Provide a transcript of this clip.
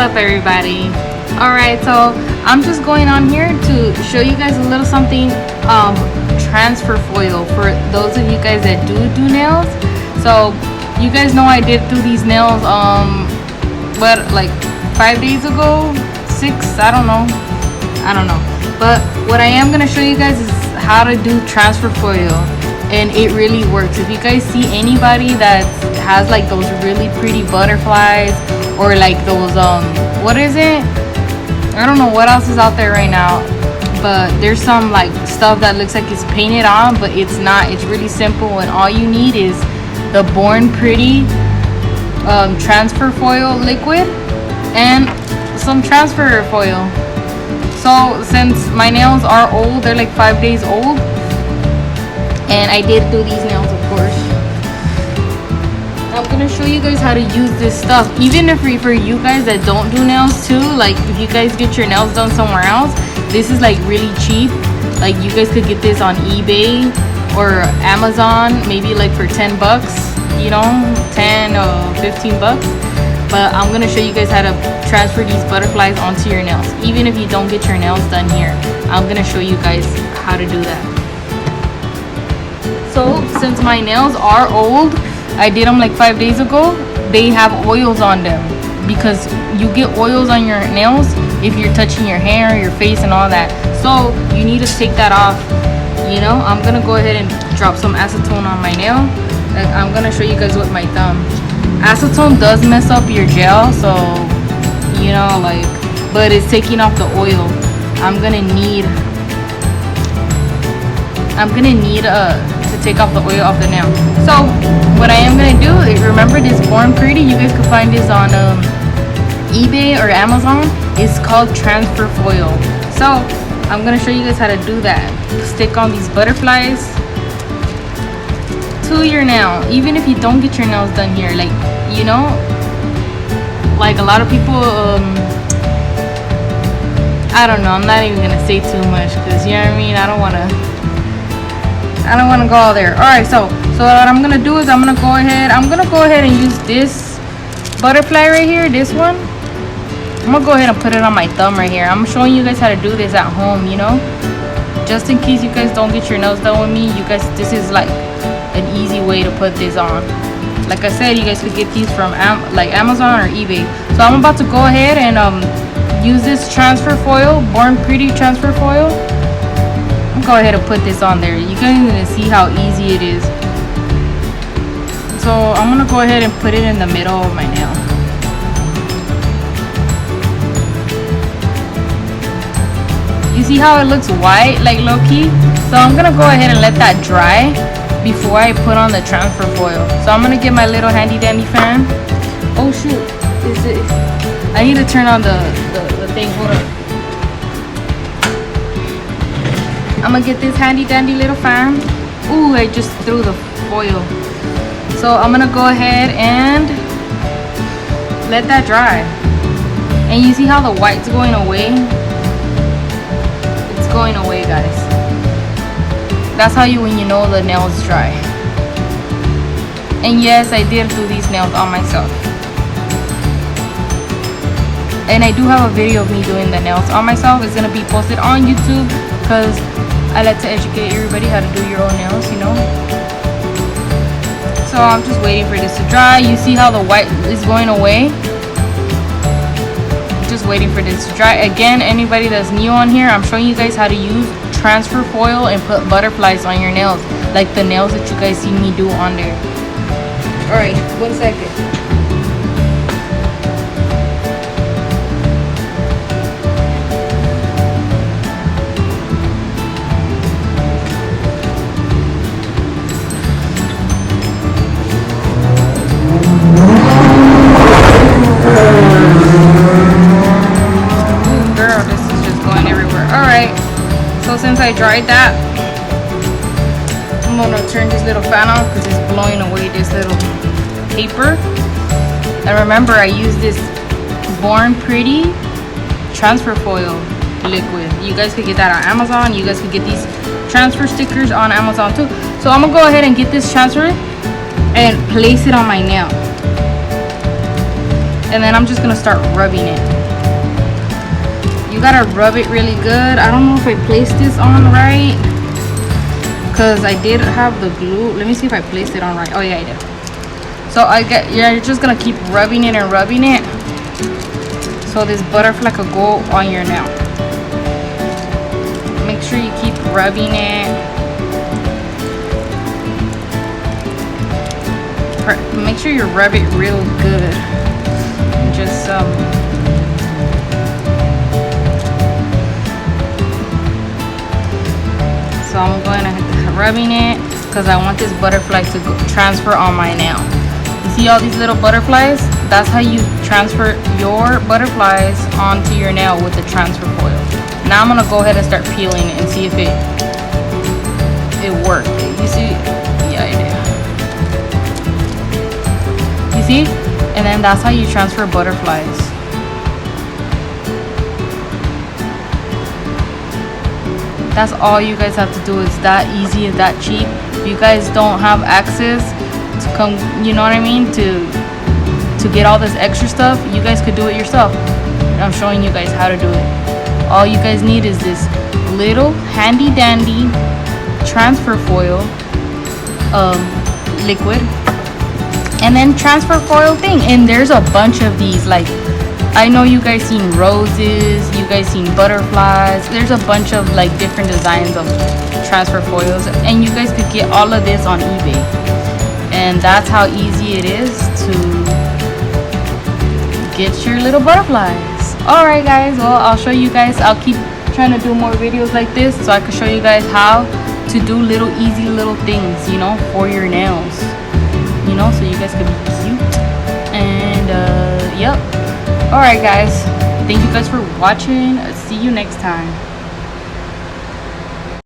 up, everybody? Alright, so I'm just going on here to show you guys a little something, transfer foil for those of you guys that do nails. So you guys know I did do these nails like 5 days ago, 6, I don't know, but what I am gonna show you guys is how to do transfer foil, and it really works. If you guys see anybody that has like those really pretty butterflies, or like those what is it, I don't know what else is out there right now, but there's some like stuff that looks like it's painted on, but it's not. It's really simple, and all you need is the Born Pretty transfer foil liquid and some transfer foil. So since my nails are old, they're like 5 days old, and I did do these nails, of course. I'm gonna show you guys how to use this stuff, even if for you guys that don't do nails too. Like if you guys get your nails done somewhere else, this is like really cheap. Like you guys could get this on eBay or Amazon, maybe like for 10 bucks, you know, 10 or 15 bucks. But I'm gonna show you guys how to transfer these butterflies onto your nails. Even if you don't get your nails done here, I'm gonna show you guys how to do that. So since my nails are old, I did them like 5 days ago, they have oils on them, because you get oils on your nails if you're touching your hair, your face, and all that. So you need to take that off. You know, I'm gonna go ahead and drop some acetone on my nail. I'm gonna show you guys with my thumb. Acetone does mess up your gel, so you know, like, but it's taking off the oil. I'm gonna need to take off the oil off the nail. So what I am gonna do is, remember this Born Pretty, you guys can find this on eBay or Amazon. It's called transfer foil. So I'm gonna show you guys how to do that. Stick on these butterflies to your nail, even if you don't get your nails done here. Like, you know, like a lot of people, I don't know, I'm not even gonna say too much, because you know what I mean, I don't want to go all there. Alright, so what I'm gonna do is I'm gonna go ahead and use this butterfly right here, this one. I'm gonna go ahead and put it on my thumb right here. I'm showing you guys how to do this at home, you know, just in case you guys don't get your nails done with me. You guys, this is like an easy way to put this on. Like I said, you guys could get these from like Amazon or eBay. So I'm about to go ahead and use this transfer foil, Born Pretty transfer foil. Go ahead and put this on there. You can even see how easy it is. So I'm gonna go ahead and put it in the middle of my nail. You see how it looks white, like low-key? So I'm gonna go ahead and let that dry before I put on the transfer foil. So I'm gonna get my little handy dandy fan. Oh shoot, I need to turn on the thing. Hold on. I'm gonna get this handy dandy little fan. Ooh, I just threw the foil. So I'm gonna go ahead and let that dry. And you see how the white's going away? It's going away, guys. That's how when you know the nail is dry. And yes, I did do these nails on myself. And I do have a video of me doing the nails on myself. It's gonna be posted on YouTube, because I like to educate everybody how to do your own nails, you know. So I'm just waiting for this to dry. You see how the white is going away? Just waiting for this to dry. Again, anybody that's new on here, I'm showing you guys how to use transfer foil and put butterflies on your nails, like the nails that you guys see me do on there. Alright, 1 second. So since I dried that, I'm gonna turn this little fan off because it's blowing away this little paper. And remember, I use this Born Pretty transfer foil liquid. You guys could get that on Amazon. You guys could get these transfer stickers on Amazon too. So I'm gonna go ahead and get this transfer and place it on my nail. And then I'm just gonna start rubbing it. You gotta rub it really good. I don't know if I placed this on right, because I did have the glue. Let me see if I placed it on right. Oh yeah, I did. So you're just gonna keep rubbing it and rubbing it, so this butterfly could go on your nail. Make sure you keep rubbing it. Make sure you rub it real good. Just so I'm going to rubbing it because I want this butterfly to transfer on my nail. You see all these little butterflies? That's how you transfer your butterflies onto your nail with the transfer foil. Now I'm gonna go ahead and start peeling it and see if it worked. You see? Yeah, I did. You see? And then that's how you transfer butterflies. That's all you guys have to do. It's that easy, it's that cheap. If you guys don't have access to come, you know what I mean, to get all this extra stuff, you guys could do it yourself. I'm showing you guys how to do it. All you guys need is this little handy dandy transfer foil liquid, and then transfer foil thing. And there's a bunch of these. Like, I know you guys seen roses, you guys seen butterflies. There's a bunch of like different designs of transfer foils, and you guys could get all of this on eBay. And that's how easy it is to get your little butterflies. Alright guys, well, I'll show you guys. I'll keep trying to do more videos like this so I can show you guys how to do little easy little things, you know, for your nails, you know, so you guys can be cute. And yep. Alright guys, thank you guys for watching. See you next time.